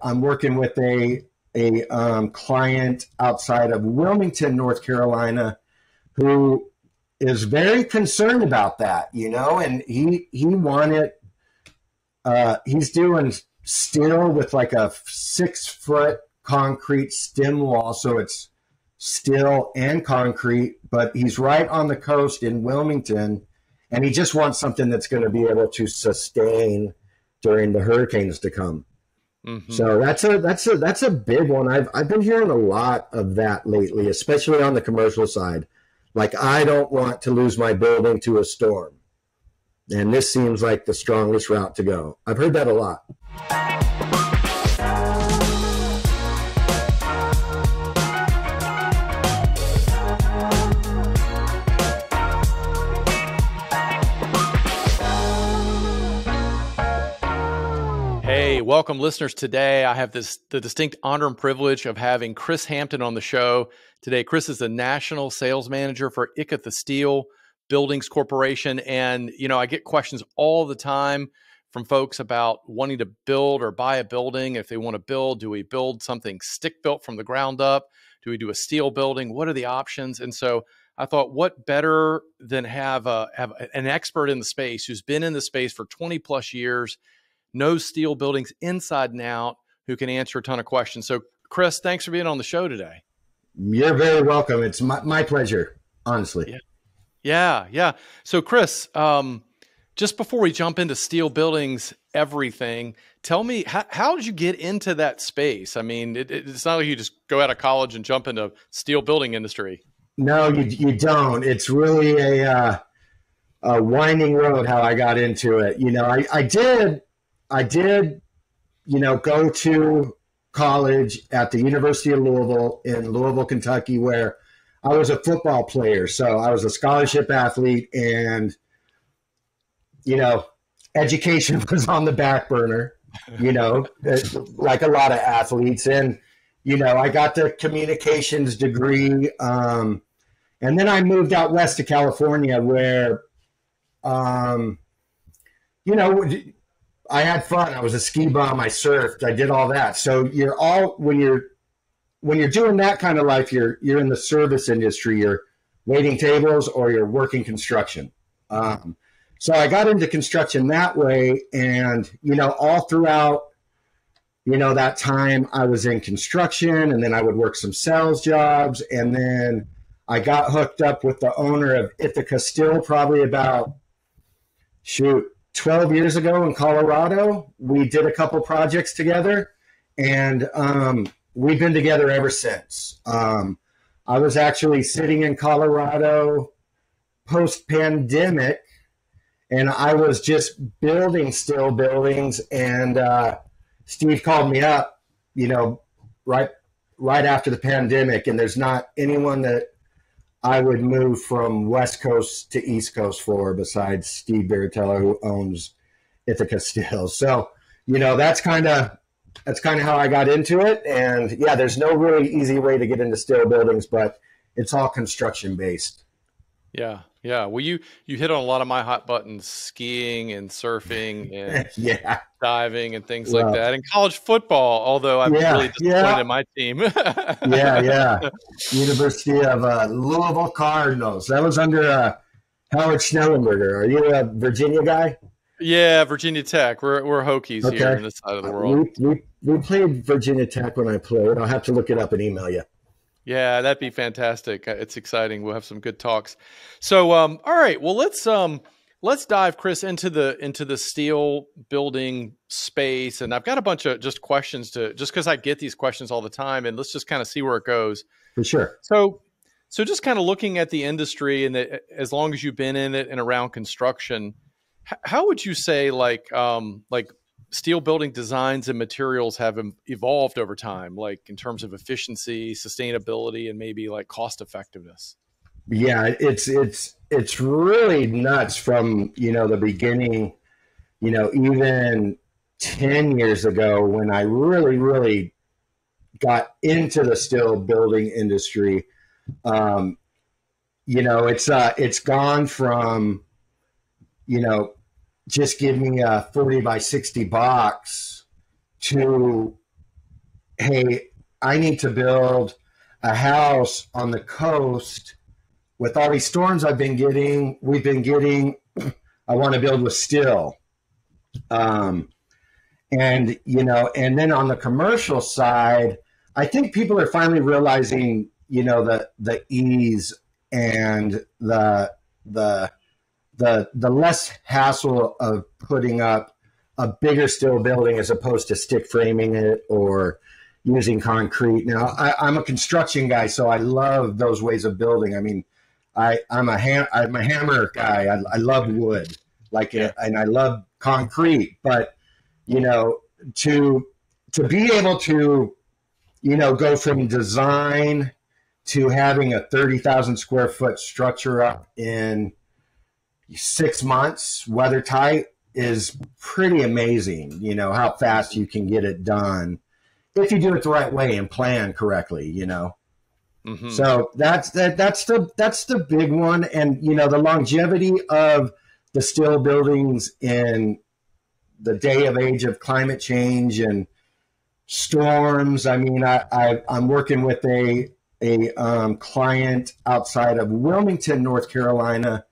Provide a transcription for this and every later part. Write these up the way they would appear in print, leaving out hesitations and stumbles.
I'm working with a client outside of Wilmington, North Carolina, who is very concerned about that, and he wanted, he's doing steel with like a 6-foot concrete stem wall. So it's steel and concrete, but he's right on the coast in Wilmington, and he just wants something that's going to be able to sustain during the hurricanes to come. Mm-hmm. So that's a big one. I've been hearing a lot of that lately, especially on the commercial side. Like, I don't want to lose my building to a storm. And this seems like the strongest route to go. I've heard that a lot. Hey, welcome listeners. Today I have the distinct honor and privilege of having Chris Hampton on the show. Today, Chris is the National Sales Manager for Ithaca Steel Buildings Corporation. And, I get questions all the time from folks about wanting to build or buy a building. If they want to build, do we build something stick-built from the ground up? Do we do a steel building? What are the options? And so I thought, what better than have an expert in the space who's been in the space for 20 plus years, knows steel buildings inside and out, who can answer a ton of questions. So, Chris, thanks for being on the show today. You're very welcome. It's my pleasure, honestly. Yeah. So, Chris, just before we jump into steel buildings, everything, tell me, how did you get into that space? I mean, it's not like you just go out of college and jump into steel building industry. No, you don't. It's really a winding road how I got into it. I did, go to college at the University of Louisville in Louisville, Kentucky, where I was a football player. So I was a scholarship athlete, and, education was on the back burner, like a lot of athletes. And, I got the communications degree. And then I moved out west to California where, I had fun. I was a ski bum. I surfed. I did all that. So when you're doing that kind of life, you're in the service industry. You're waiting tables or you're working construction. So I got into construction that way, and all throughout that time I was in construction, and then I would work some sales jobs, and then I got hooked up with the owner of Ithaca Steel probably about 12 years ago in Colorado. We did a couple projects together, and we've been together ever since. I was actually sitting in Colorado post-pandemic, and I was just building steel buildings, and Steve called me up, right after the pandemic, and there's not anyone that I would move from West Coast to East Coast for besides Steve Baratello, who owns Ithaca Steel. So, that's kind of how I got into it. And yeah, there's no really easy way to get into steel buildings, but it's all construction based. Yeah. Well, you hit on a lot of my hot buttons: skiing and surfing and diving and things like that, and college football. Although I'm really disappointed in my team. University of Louisville Cardinals. That was under Howard Schnellenberger. Are you a Virginia guy? Yeah, Virginia Tech. We're Hokies here on this side of the world. We played Virginia Tech when I played. I'll have to look it up and email you. Yeah, that'd be fantastic. It's exciting. We'll have some good talks. So, all right. Well, let's dive, Chris, into the steel building space. And I've got a bunch of just questions just because I get these questions all the time, and let's just kind of see where it goes. For sure. So just kind of looking at the industry, and as long as you've been in it and around construction, how would you say like steel building designs and materials have evolved over time, like in terms of efficiency, sustainability, and maybe like cost effectiveness? Yeah, it's really nuts from, the beginning, even 10 years ago when I really, really got into the steel building industry. It's gone from, just give me a 40 by 60 box to, hey, I need to build a house on the coast with all these storms we've been getting. I want to build with steel. Um, and, and then on the commercial side, I think people are finally realizing, the ease and the less hassle of putting up a bigger steel building as opposed to stick framing it or using concrete. Now, I'm a construction guy, so I love those ways of building. I mean, I'm a hammer guy. I love wood, and I love concrete. But to be able to go from design to having a 30,000 square foot structure up in 6 months, weather tight, is pretty amazing. How fast you can get it done if you do it the right way and plan correctly. Mm-hmm. So that's the big one, and the longevity of the steel buildings in the day of age of climate change and storms. I mean, I'm working with a client outside of Wilmington, North Carolina,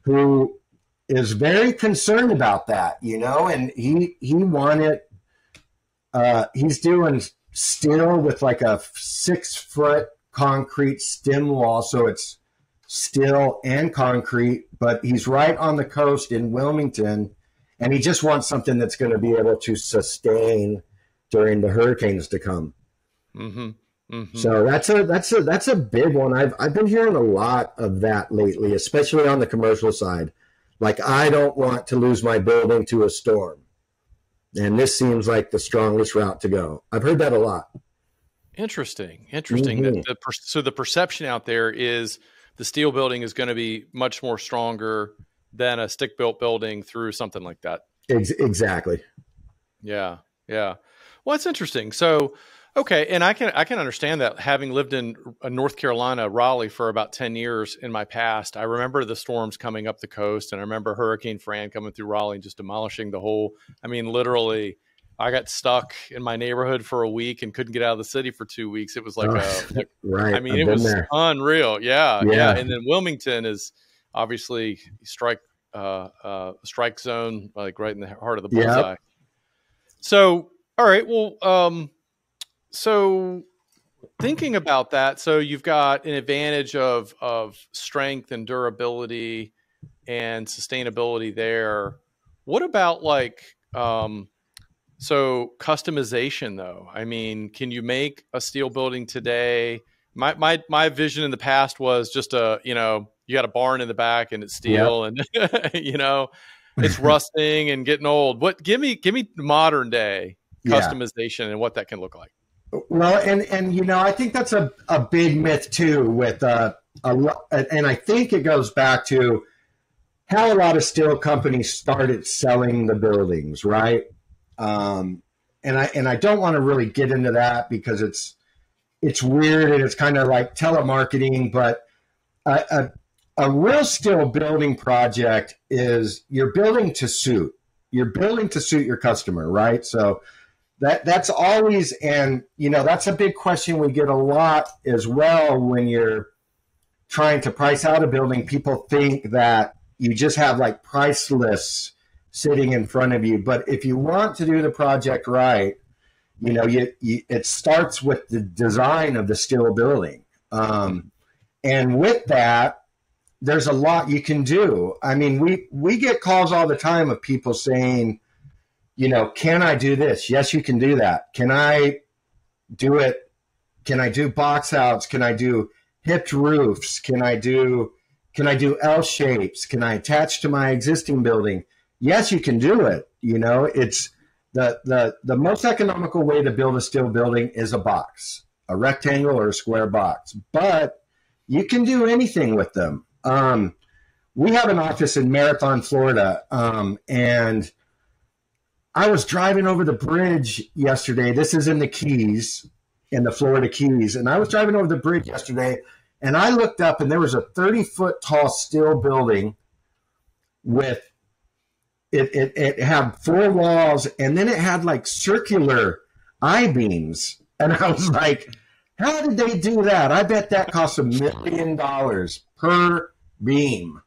who is very concerned about that, and he wanted, he's doing steel with like a 6-foot concrete stem wall. So it's steel and concrete, but he's right on the coast in Wilmington, and he just wants something that's going to be able to sustain during the hurricanes to come. Mm-hmm. Mm-hmm. So that's a big one. I've been hearing a lot of that lately, especially on the commercial side. Like, I don't want to lose my building to a storm, and this seems like the strongest route to go. I've heard that a lot. Interesting. Mm-hmm. So the perception out there is the steel building is going to be much more stronger than a stick-built building through something like that. Exactly. Yeah. Yeah. Well, it's interesting. So, okay. And I can understand that, having lived in North Carolina, Raleigh, for about 10 years in my past. I remember the storms coming up the coast, and I remember Hurricane Fran coming through Raleigh and just demolishing the whole, I mean, literally, I got stuck in my neighborhood for a week and couldn't get out of the city for 2 weeks. It was like, right. I mean, it was unreal. Yeah. And then Wilmington is obviously strike zone, like right in the heart of the bullseye. Yep. So, all right. Well, so thinking about that, so you've got an advantage of strength and durability and sustainability there. What about so customization though? I mean, can you make a steel building today? My vision in the past was just you got a barn in the back and it's steel, yep. And it's rusting and getting old. Give me modern day customization and what that can look like. Well, and I think that's a big myth too, with and I think it goes back to how a lot of steel companies started selling the buildings, right? And I don't want to really get into that because it's weird and it's kind of like telemarketing, but a real steel building project is you're building to suit your customer, right? So that's always, and that's a big question we get a lot as well when you're trying to price out a building. People think that you just have like price lists sitting in front of you, but if you want to do the project right, it starts with the design of the steel building, and with that, there's a lot you can do. I mean, we get calls all the time of people saying, can I do this? Yes, you can do that. Can I do it? Can I do box outs? Can I do hipped roofs? Can I do L shapes? Can I attach to my existing building? Yes, you can do it. It's the most economical way to build a steel building is a box, a rectangle or a square box, but you can do anything with them. We have an office in Marathon, Florida, and I was driving over the bridge yesterday. This is in the Keys, in the Florida Keys. And I was driving over the bridge yesterday, and I looked up, and there was a 30-foot tall steel building with it had 4 walls, and then it had like circular I-beams And I was like, how did they do that? I bet that costs $1 million per beam.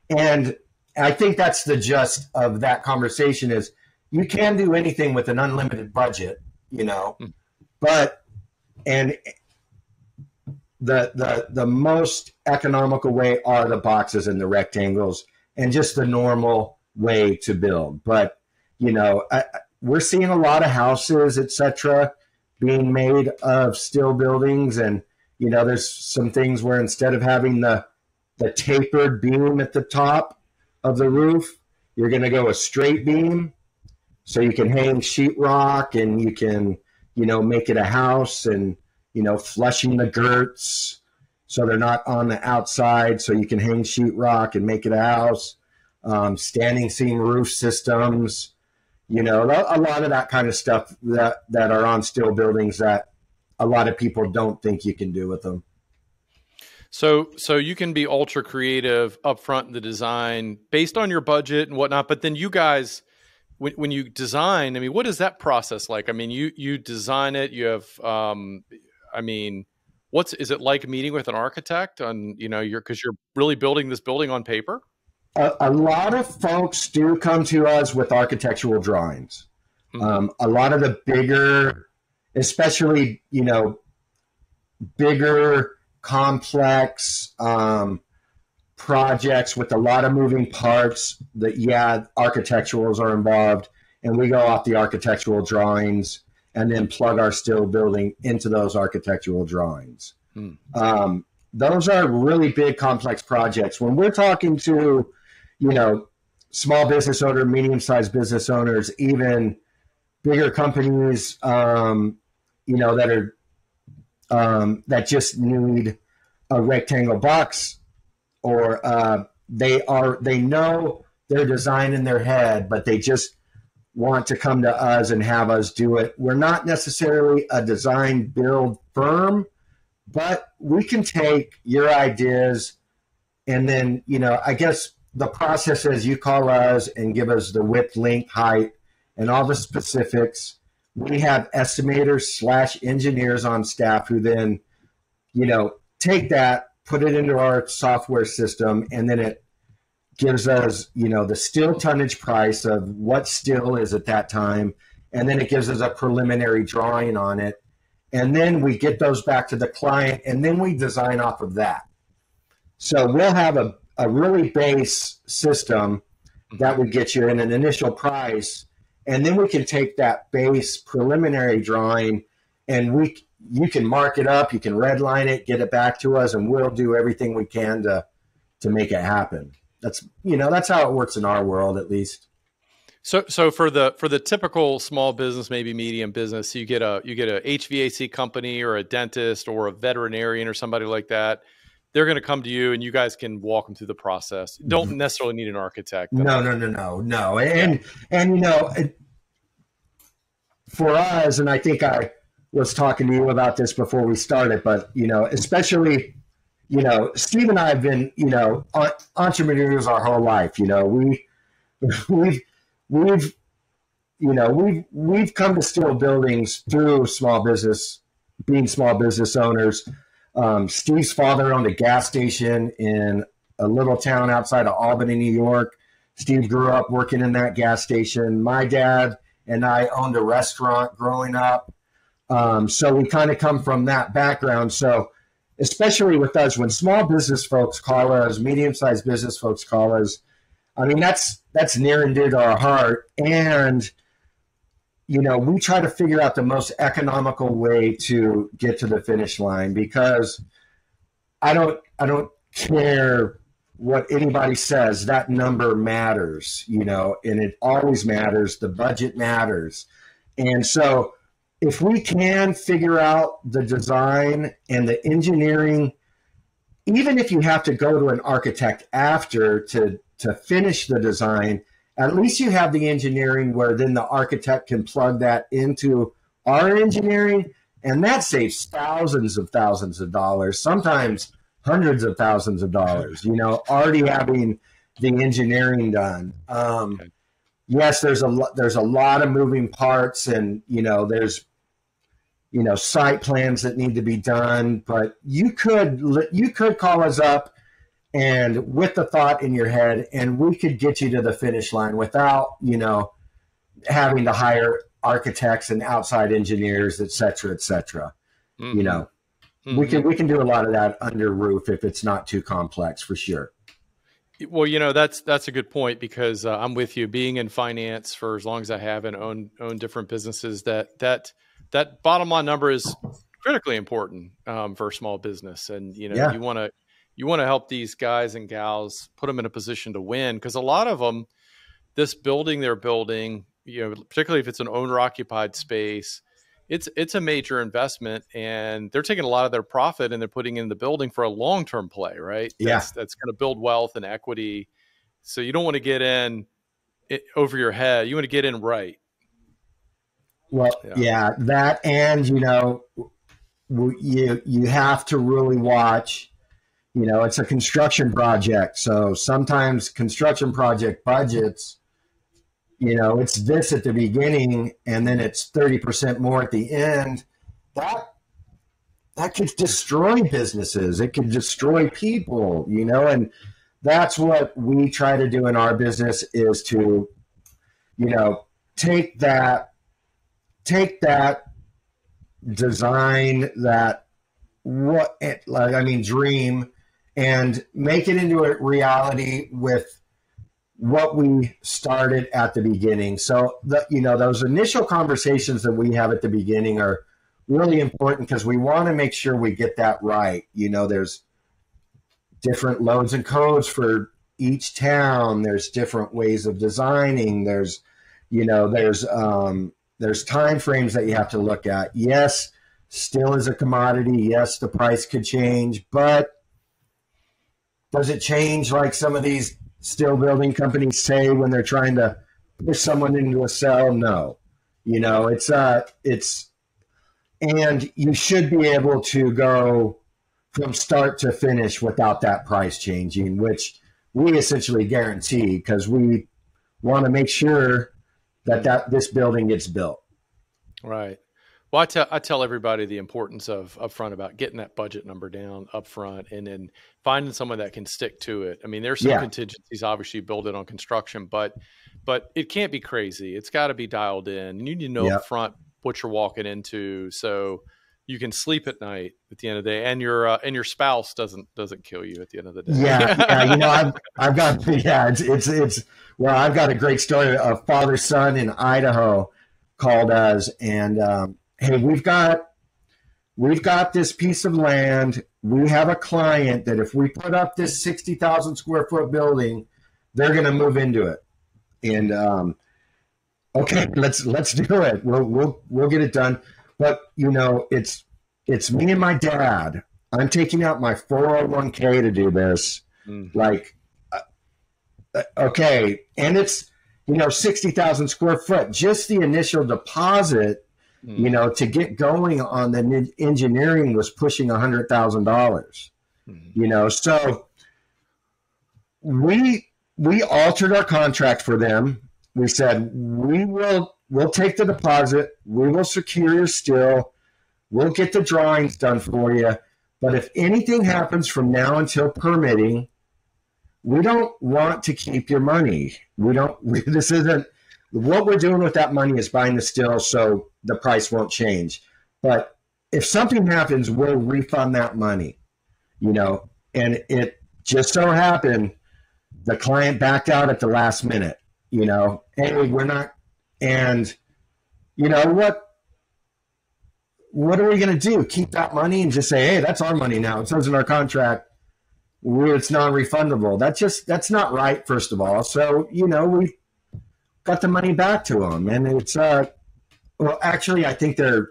And I think that's the gist of that conversation is you can do anything with an unlimited budget, but, and the most economical way are the boxes and the rectangles and just the normal way to build. But, we're seeing a lot of houses, etc., being made of steel buildings. And, there's some things where instead of having the tapered beam at the top of the roof, you're going to go a straight beam. So you can hang sheetrock and you can, make it a house and, flushing the girts so they're not on the outside. So you can hang sheetrock and make it a house. Standing seam roof systems, a lot of that kind of stuff that are on steel buildings that a lot of people don't think you can do with them. So you can be ultra creative upfront in the design based on your budget and whatnot. But then you guys, when you design, what is that process like? You design it. You have, is it like meeting with an architect on, because you're really building this building on paper? A lot of folks do come to us with architectural drawings. Mm-hmm. A lot of the bigger, especially, bigger, complex projects with a lot of moving parts that, architecturals are involved. And we go off the architectural drawings and then plug our steel building into those architectural drawings. Mm. Those are really big, complex projects. When we're talking to, small business owner, medium-sized business owners, even bigger companies, that are that just need a rectangle box, or they know their design in their head, but they just want to come to us and have us do it. We're not necessarily a design build firm, but we can take your ideas and then, I guess the process is you call us and give us the width, length, height, and all the specifics. We have estimators / engineers on staff who then, take that, put it into our software system, and then it gives us, the steel tonnage price of what steel is at that time. And then it gives us a preliminary drawing on it. And then we get those back to the client, and then we design off of that. So we'll have a really base system that would get you in an initial price. And then we can take that base preliminary drawing and you can mark it up, you can redline it, get it back to us, and we'll do everything we can to make it happen. That's how it works in our world, at least. So for the typical small business, maybe medium business, you get a HVAC company or a dentist or a veterinarian or somebody like that. They're going to come to you and you guys can walk them through the process. You don't necessarily need an architect. No. And for us, and I think I was talking to you about this before we started, but, especially, Steve and I have been, entrepreneurs our whole life. We've come to steel buildings through small business, being small business owners. Steve's father owned a gas station in a little town outside of Albany, New York. Steve grew up working in that gas station. My dad and I owned a restaurant growing up. So we kind of come from that background. So especially with us, when small business folks call us, medium-sized business folks call us, that's near and dear to our heart. And, we try to figure out the most economical way to get to the finish line, because I don't care what anybody says, that number matters, and it always matters. The budget matters. And so if we can figure out the design and the engineering, even if you have to go to an architect after to finish the design, at least you have the engineering where then the architect can plug that into our engineering, and that saves thousands of dollars, sometimes hundreds of thousands of dollars, already having the engineering done. Okay. Yes, there's a lot of moving parts, and there's site plans that need to be done. But you could call us up and with the thought in your head, and we could get you to the finish line without, having to hire architects and outside engineers, et cetera, et cetera. Mm-hmm. We can do a lot of that under roof if it's not too complex, for sure. Well, that's a good point, because I'm with you. Being in finance for as long as I have and own different businesses, that bottom line number is critically important for a small business. And you want to help these guys and gals, put them in a position to win, because a lot of them, this building they're building, particularly if it's an owner occupied space, it's a major investment, and they're taking a lot of their profit and they're putting in the building for a long-term play, right? That's going to build wealth and equity. So you don't want to get in over your head. You want to get in right. Well, that, and, you have to really watch, it's a construction project. So sometimes construction project budgets, it's this at the beginning and then it's 30% more at the end. That could destroy businesses. It could destroy people, and that's what we try to do in our business, is to, take that design, dream, and make it into a reality with what we started at the beginning. So those initial conversations that we have at the beginning are really important, because we want to make sure we get that right. There's different loads and codes for each town. There's different ways of designing. There's time frames that you have to look at. Yes, steel is a commodity. Yes, the price could change, but does it change like some of these steel building companies say when they're trying to push someone into a cell? No. And you should be able to go from start to finish without that price changing, which we essentially guarantee, because we want to make sure that this building gets built. Right. Well, I tell everybody the importance of upfront about getting that budget number down upfront, and then finding someone that can stick to it. I mean, there's some contingencies, obviously, you build it on construction, but it can't be crazy. It's got to be dialed in. You need to know upfront what you're walking into, so you can sleep at night at the end of the day, and your spouse doesn't kill you at the end of the day. I've got a great story. A father-son in Idaho called us, and hey, we've got this piece of land. We have a client that if we put up this 60,000 square foot building, they're going to move into it. And okay, let's do it. We'll get it done. But it's me and my dad. I'm taking out my 401k to do this. Okay, and it's 60,000 square foot. Just the initial deposit, to get going on the engineering was pushing $100,000. So we altered our contract for them. We said, we'll take the deposit. We will secure your steel. We'll get the drawings done for you. But if anything happens from now until permitting, we don't want to keep your money. This isn't, what we're doing with that money is buying the steel, so the price won't change. But if something happens, we'll refund that money, and it just so happened the client backed out at the last minute, hey, we're not, and what are we going to do? Keep that money and just say, hey, that's our money now. It says in our contract, it's non-refundable. That's not right, first of all. So, we got the money back to them, and it's, well, actually, I think they're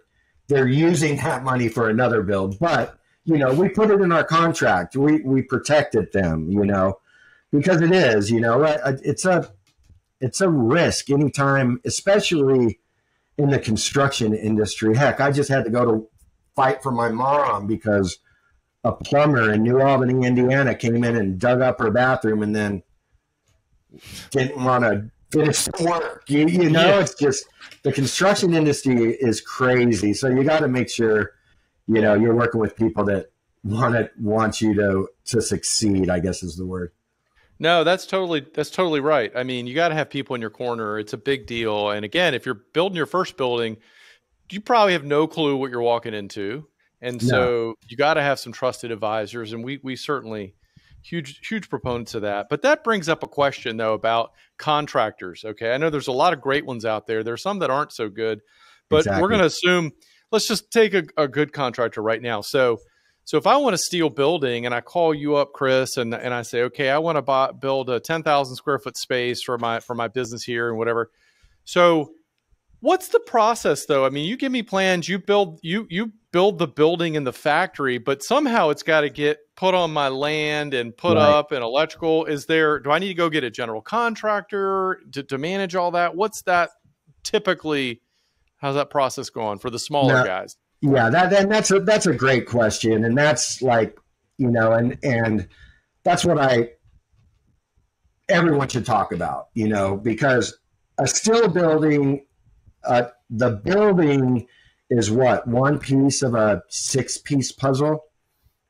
using that money for another build, but, we put it in our contract. We protected them, because it is, it's a risk anytime, especially in the construction industry. Heck, I just had to go to fight for my mom because a plumber in New Albany, Indiana came in and dug up her bathroom and then didn't want to finish some work. You know, Yeah. it's just the construction industry is crazy. So you got to make sure, you know, you're working with people that want you to succeed, I guess is the word. No, that's totally right. I mean, you got to have people in your corner. It's a big deal. And again, if you're building your first building, you probably have no clue what you're walking into. And No, so you got to have some trusted advisors. And we certainly huge proponents of that. But that brings up a question though about contractors. Okay. I know there's a lot of great ones out there. There's some that aren't so good, but we're going exactly. to assume, let's just take a good contractor right now. So if I want a steel building and I call you up, Chris, and I say, okay, I want to build a 10,000 square foot space for my business here and whatever. So what's the process though? I mean, you give me plans, you build the building in the factory, but somehow it's got to get put on my land and put Right. up and electrical. Do I need to go get a general contractor to manage all that? What's that typically, how's that process going for the smaller No, guys? yeah, that's a great question. And that's like, you know, and that's what everyone should talk about, you know, because a steel building, the building is what, one piece of a 6-piece puzzle.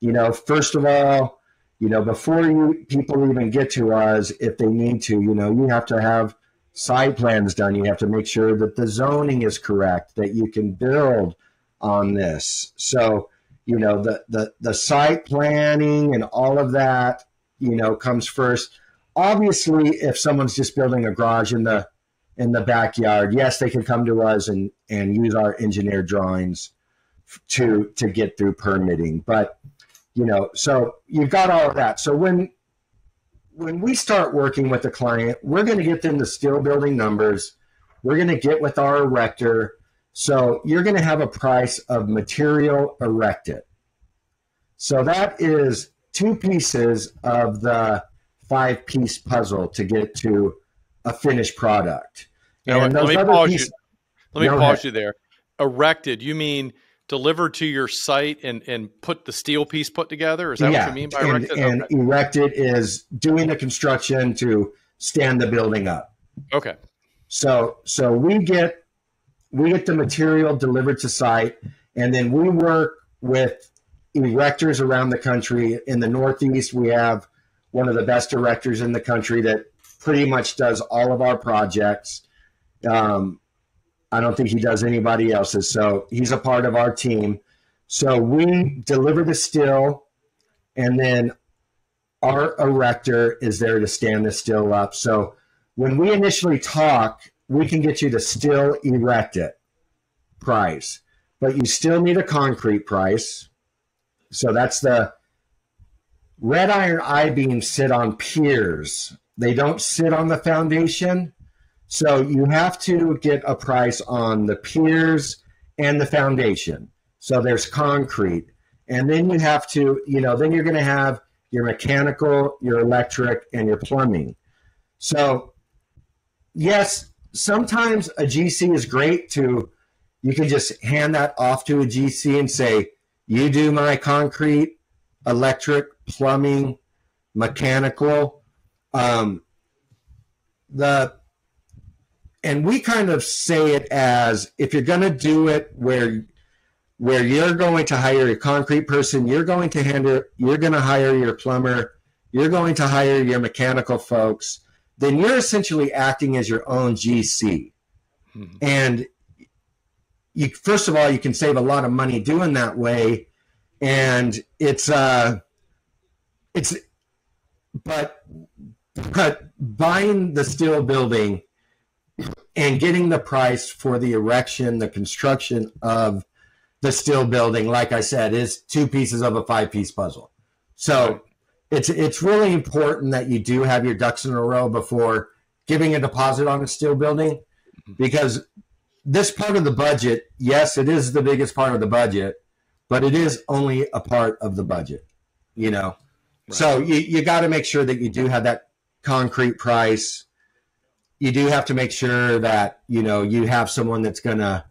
You know, first of all, you know, before people even get to us, if they need to, you know, you have to have site plans done. You have to make sure that the zoning is correct, that you can build on this. So, you know, the site planning and all of that, you know, comes first. Obviously, if someone's just building a garage in the backyard, yes, they can come to us and use our engineer drawings to get through permitting. But, you know, so you've got all of that. So when we start working with the client, we're going to get them the steel building numbers. We're going to get with our erector. So you're going to have a price of material erected. So that is 2 pieces of the 5-piece puzzle to get to a finished product. Now, And let those me other pause pieces, you. Let me go pause ahead. you there. Erected, you mean delivered to your site and put the steel piece put together? Is that what you Yeah, mean by and erected? and Okay. erected is doing the construction to stand the building up. Okay. So we get the material delivered to site, and then we work with erectors around the country. In the Northeast, we have one of the best erectors in the country that pretty much does all of our projects. I don't think he does anybody else's, so he's a part of our team. So we deliver the steel, and then our erector is there to stand the steel up. So when we initially talk, we can get you the steel erected price, but you still need a concrete price. So that's the red iron I-beams sit on piers. They don't sit on the foundation. So you have to get a price on the piers and the foundation. So there's concrete. And then you have to, you know, then you're going to have your mechanical, your electric, and your plumbing. So yes, sometimes a GC is great you can just hand that off to a GC and say, you do my concrete, electric, plumbing, mechanical. And we kind of say it as, if you're going to do it where you're going to hire a concrete person, you're going to hire your plumber, you're going to hire your mechanical folks, then you're essentially acting as your own GC. Mm-hmm. And first of all, you can save a lot of money doing that way. And but buying the steel building and getting the price for the erection, the construction of the steel building, like I said, is 2 pieces of a 5-piece puzzle. So it's really important that you do have your ducks in a row before giving a deposit on a steel building, because this part of the budget, yes, it is the biggest part of the budget, but it is only a part of the budget, you know? Right. So you got to make sure that you do have that concrete price. You do have to make sure that, you know, you have someone that's going to,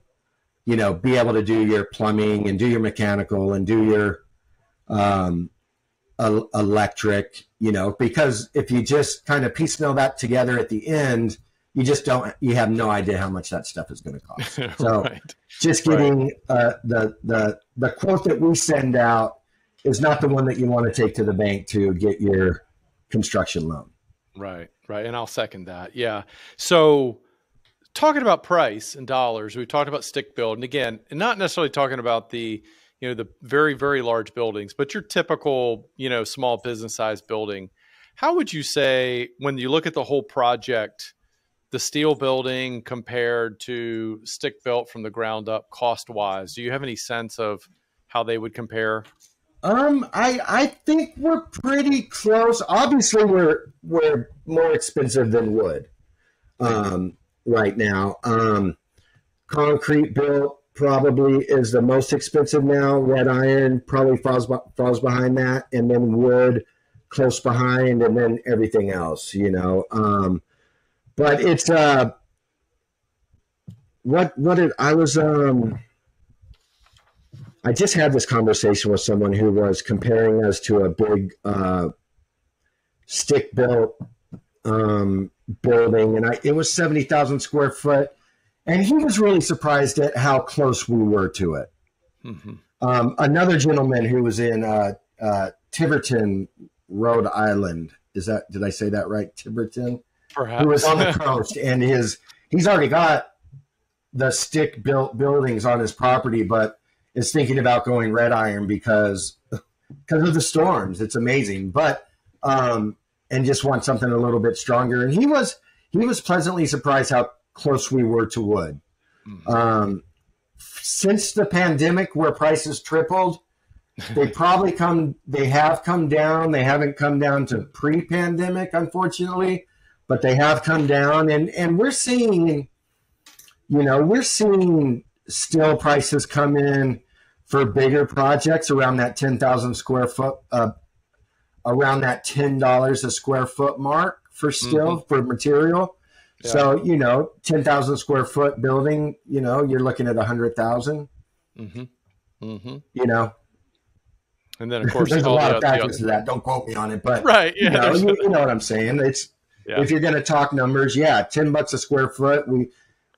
you know, be able to do your plumbing and do your mechanical and do your electric, you know, because if you just kind of piecemeal that together at the end, you have no idea how much that stuff is going to cost. So Right. just getting the quote that we send out is not the one that you want to take to the bank to get your construction loan. Right. Right. And I'll second that. Yeah. So talking about price and dollars, we talked about stick build, and again, and not necessarily talking about the, the very, very large buildings, but your typical, small business size building. How would you say, when you look at the whole project, the steel building compared to stick built from the ground up cost wise, do you have any sense of how they would compare? I think we're pretty close. Obviously we're more expensive than wood, right now. Concrete built probably is the most expensive now. Red iron probably falls behind that, and then wood close behind, and then everything else, but it's I just had this conversation with someone who was comparing us to a big stick built building, and it was 70,000 square foot, and he was really surprised at how close we were to it. Mm-hmm. Another gentleman who was in Tiverton, Rhode Island, did I say that right? Tiverton? Perhaps. Who was on the coast, and he's already got the stick built buildings on his property, but is thinking about going red iron because of the storms. It's amazing, but and just want something a little bit stronger. And he was pleasantly surprised how close we were to wood. Mm-hmm. Since the pandemic, where prices tripled, they have come down. They haven't come down to pre-pandemic, unfortunately, but they have come down, and we're seeing steel prices come in for bigger projects around that 10,000 square foot, around that $10 a square foot mark for steel, mm-hmm. for material. Yeah. So, 10,000 square foot building, you're looking at 100,000, mm-hmm. Mm-hmm. And then of course, there's a lot of factors to that. Don't quote me on it, but right. Yeah, you know what I'm saying? If you're going to talk numbers, $10 a square foot,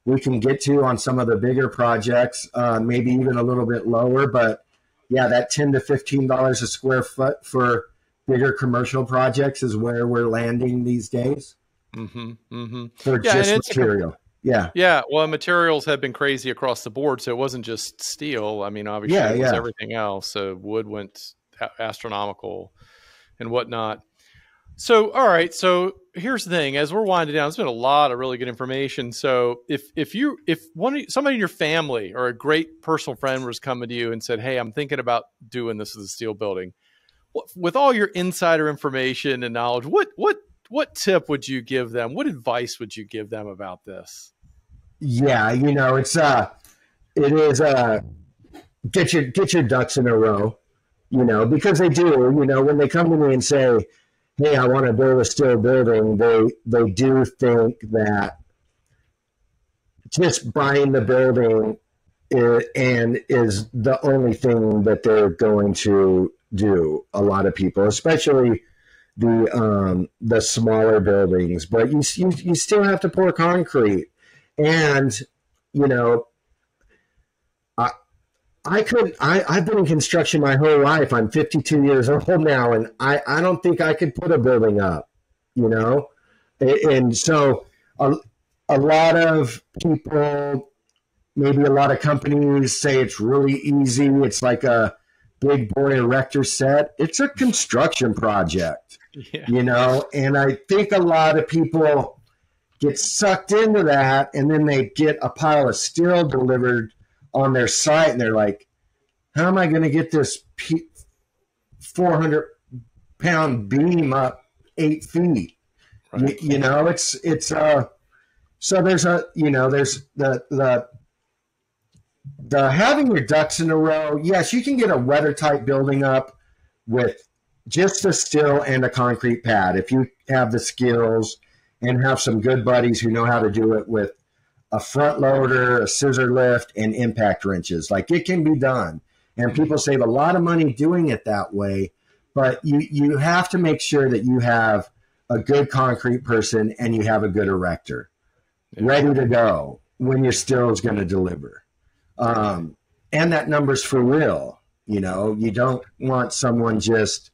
we can get to on some of the bigger projects, maybe even a little bit lower, but that $10 to $15 a square foot for bigger commercial projects is where we're landing these days. Mm-hmm, mm-hmm. For just material. Yeah. Well, materials have been crazy across the board, so it wasn't just steel. I mean, obviously it was everything else. So wood went astronomical and whatnot. So, all right. So here's the thing: as we're winding down, there's been a lot of really good information. So if somebody in your family or a great personal friend was coming to you and said, "Hey, I'm thinking about doing this with a steel building," with all your insider information and knowledge, what tip would you give them? What advice would you give them about this? Yeah, it is get your ducks in a row, because they do, when they come to me and say, "Hey, I want to build a steel building," they do think that just buying the building is the only thing that they're going to do. A lot of people, especially the smaller buildings, but you still have to pour concrete, and I've been in construction my whole life. I'm 52 years old now, and I don't think I could put a building up, and so a lot of people, maybe a lot of companies, say it's really easy. It's like a big boy erector set. It's a construction project, and I think a lot of people get sucked into that, and then they get a pile of steel delivered on their site, and they're like, "How am I going to get this 400-pound beam up 8 feet?" Right. It's so there's the having your ducks in a row. Yes, you can get a rudder-type building up with just a steel and a concrete pad if you have the skills and have some good buddies who know how to do it with a front loader, a scissor lift, and impact wrenches. Like, it can be done. And people save a lot of money doing it that way, but you have to make sure that you have a good concrete person and you have a good erector. ready to go when your steel is going to deliver. And that number's for real. You know, you don't want someone just,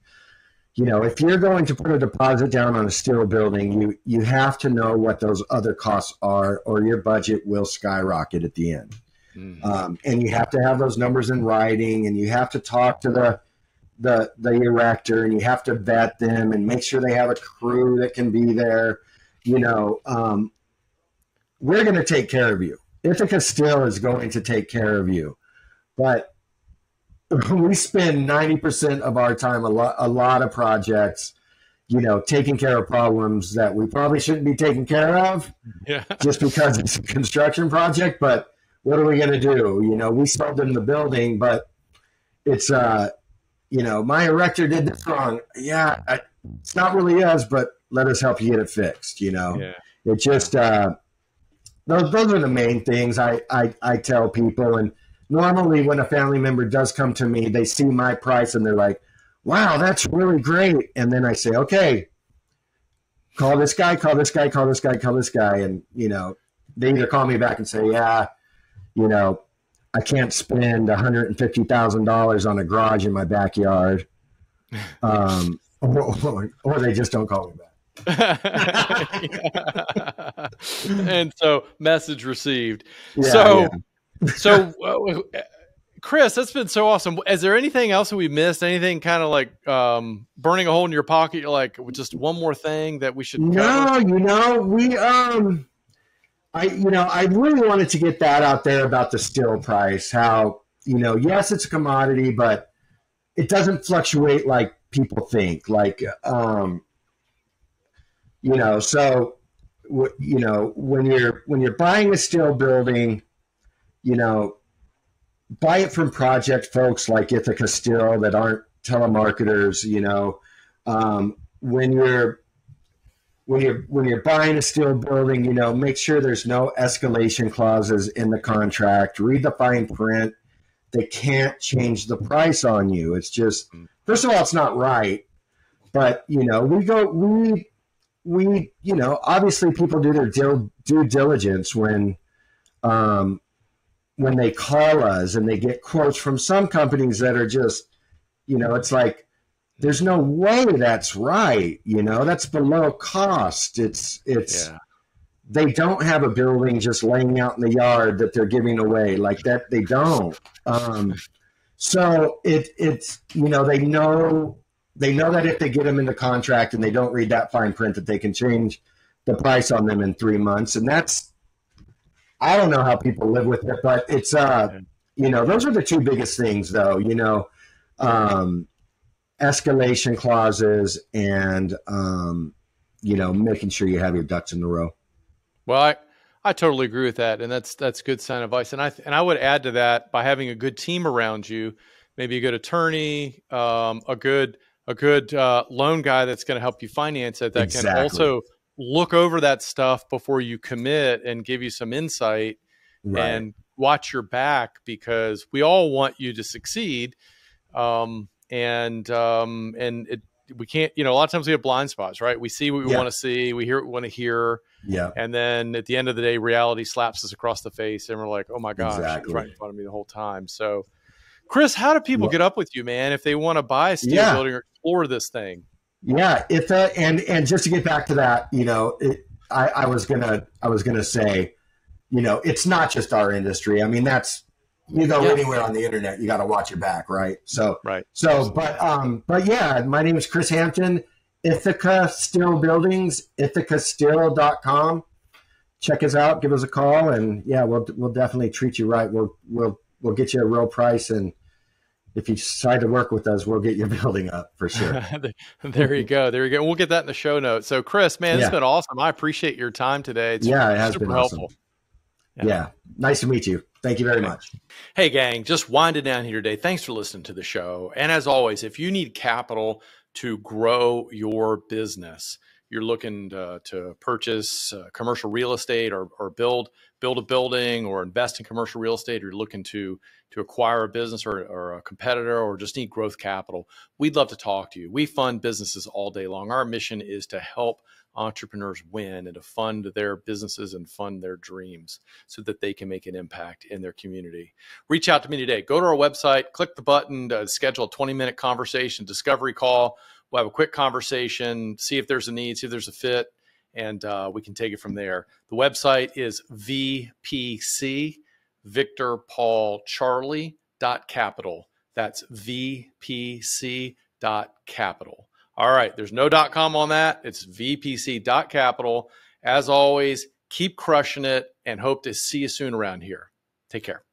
you know, if you're going to put a deposit down on a steel building, you have to know what those other costs are, or your budget will skyrocket at the end. And you have to have those numbers in writing, and you have to talk to the erector, and you have to vet them and make sure they have a crew that can be there. You know, we're going to take care of you. Ithaca Steel is going to take care of you. But we spend 90% of our time, a lot of projects, you know, taking care of problems that we probably shouldn't be taking care of just because it's a construction project. But what are we going to do? You know, we sold them the building, but it's, you know, my erector did this wrong. Yeah, it's not really us, but let us help you get it fixed, you know. It just, those are the main things I tell people. And normally when a family member does come to me, they see my price and they're like, wow, that's really great. And then I say, okay, call this guy, call this guy, call this guy, call this guy. And, you know, they either call me back and say, yeah, you know, I can't spend $150,000 on a garage in my backyard. Or they just don't call me back. And so message received. So Chris, that's been so awesome. Is there anything else that we missed? Anything kind of like burning a hole in your pocket? You're like, just one more thing that we should cover? No, you know, I really wanted to get that out there about the steel price, how, you know, yes, it's a commodity, but it doesn't fluctuate like people think. Like, you know, so, you know, when you're buying a steel building, you know, buy it from project folks like Ithaca Steel that aren't telemarketers. You know, when you're buying a steel building, you know, make sure there's no escalation clauses in the contract. Read the fine print. They can't change the price on you. It's just, first of all, it's not right. But, you know, we you know, obviously people do their due diligence when they call us and they get quotes from some companies that are just, you know, it's like, there's no way that's right. You know, that's below cost. It's They don't have a building just laying out in the yard that they're giving away like that. They don't. So it's, you know, they know that if they get them in the contract and they don't read that fine print, that they can change the price on them in 3 months. And that's, I don't know how people live with it, but it's, you know, those are the two biggest things though, you know, escalation clauses and, you know, making sure you have your ducks in a row. Well, I totally agree with that. And that's good sound advice. And I would add to that, by having a good team around you, maybe a good attorney, a good loan guy that's going to help you finance it, that can also look over that stuff before you commit and give you some insight and watch your back, because we all want you to succeed. We can't, you know, a lot of times we have blind spots, right? We see what we want to see, we hear what we want to hear. Yeah. And then at the end of the day, reality slaps us across the face and we're like, oh my gosh, it was right in front of me the whole time. So Chris, how do people get up with you, man, if they want to buy a steel building or explore this thing? Yeah. And just to get back to that, you know, I was gonna say, you know, it's not just our industry. I mean, that's, you go anywhere on the internet, you got to watch your back, right? So, but yeah, my name is Chris Hampton, Ithaca Steel Buildings, ithacasteel.com. Check us out, give us a call, and yeah, we'll definitely treat you right. We'll get you a real price, and if you decide to work with us, we'll get your building up for sure. There you go. There you go. We'll get that in the show notes. So Chris, man, it's been awesome. I appreciate your time today. It's it has super been helpful. Awesome. Yeah. Nice to meet you. Thank you very much. Hey, gang, just winding down here today. Thanks for listening to the show. And as always, if you need capital to grow your business, you're looking to purchase commercial real estate or build a building or invest in commercial real estate, or you're looking to acquire a business or a competitor, or just need growth capital, we'd love to talk to you. We fund businesses all day long. Our mission is to help entrepreneurs win and to fund their businesses and fund their dreams so that they can make an impact in their community. Reach out to me today. Go to our website, click the button to schedule a 20-minute conversation, discovery call. We'll have a quick conversation, see if there's a need, see if there's a fit, and we can take it from there. The website is VPC, Victor Paul Charlie .capital. That's VPC.capital. All right, there's no .com on that. It's VPC.capital. As always, keep crushing it and hope to see you soon around here. Take care.